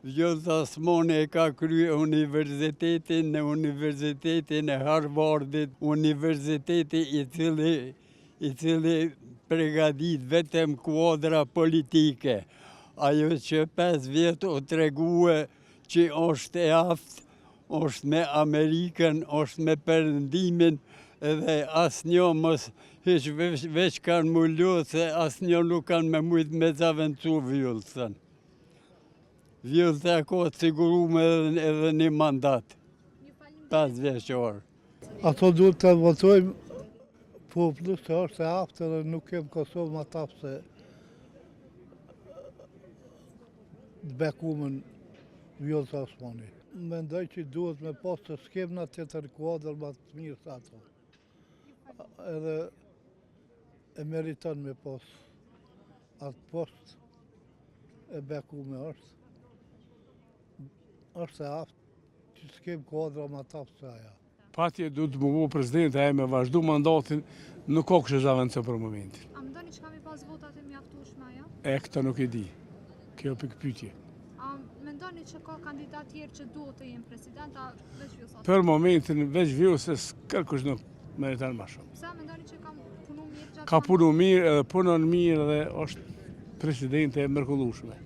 Vjosa Osmani e ka krye universitetin në Universitetin e Harvardit, universiteti i cili pregadit vetëm kuadra politike. Ajo që 5 vjetë o tregue që është e aftë, është me Amerikën, është me Perëndimin, edhe asnjë mos hiç veç kanë mullu se asnjë nuk kanë me mujtë me zavendësu Vjollcën. Vjollca ka sigurume edhe një mandat, 5 vjeçor. Ato duhet të votojmë popullu se është e aftë dhe nuk kem Kosovë ma tapë se të bekumën Vjollca Osmani. Mendoj që duhet me pas të skemna të të kuadër ma të mirë se ato. Edhe e meriton me pas atë post e bekume është. Është e aftë që s'kem kuadra ma tapë se aja. Patje du të më presidente e me vazhdu mandatin, nuk ka kështë zavendëse për momentin. A mendoni që kam i pas votat e mjaftueshme ajo? Këta nuk e di. Kjo pikë pyetje. A mendoni që ka kandidat tjerë që duhet të jenë president, a veç Vjosa? Për momentin veç Vjollcës kërkush nuk meriton më shumë. Pse mendoni që kam punu mirë gjatë? Ka punu mirë edhe punon mirë dhe është presidente e mrekullueshme.